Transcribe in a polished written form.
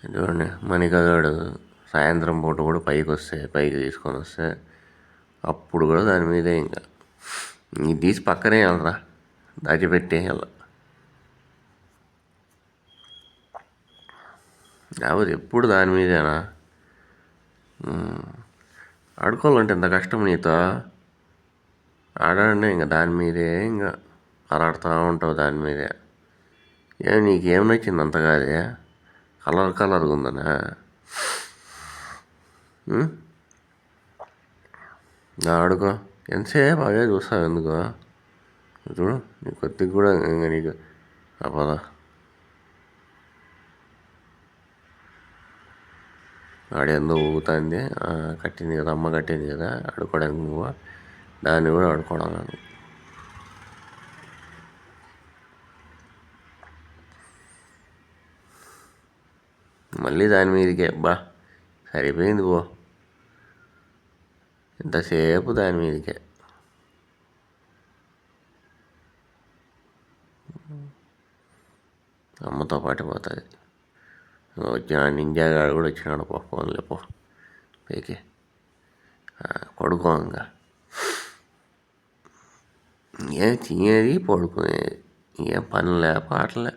చూడండి మణికగాడు సాయంత్రం పూట కూడా పైకి తీసుకొని వస్తే అప్పుడు కూడా దాని మీదే ఇంకా ఇది తీసి పక్కనే వెళ్ళరా దాచిపెట్టేయాల. లేకపోతే ఎప్పుడు దాని మీదేనా ఆడుకోవాలంటే ఎంత కష్టం నీతో. ఆడాడే ఇంకా దాని మీదే ఇంకా ఆడుతూ ఉంటావు దాని మీదే. నీకేం నచ్చింది అంతగా అది కలర్గా ఉందనా? ఆడుకో ఎంతసేపు అవే చూస్తావు ఎందుకో. చూడు నీ కొద్దిగా కూడా ఇంకా నీకు అవ్వదా. ఆడేందో ఊగుతుంది కట్టింది కదా, అమ్మ కట్టింది కదా ఆడుకోవడానికి. నువ్వు దాన్ని కూడా ఆడుకోవడం కాదు. మళ్ళీ దాని మీదకే సరిపోయింది పో. ఎంతసేపు దాని మీదకే. అమ్మతో పాటు పోతుంది. వచ్చిన నింజాగాడు కూడా వచ్చినాడు. ఫోన్లే పో పైకి పడుకో. ఇంకా ఏం తినేది పడుకునేది, ఏం పనులే పాటలే.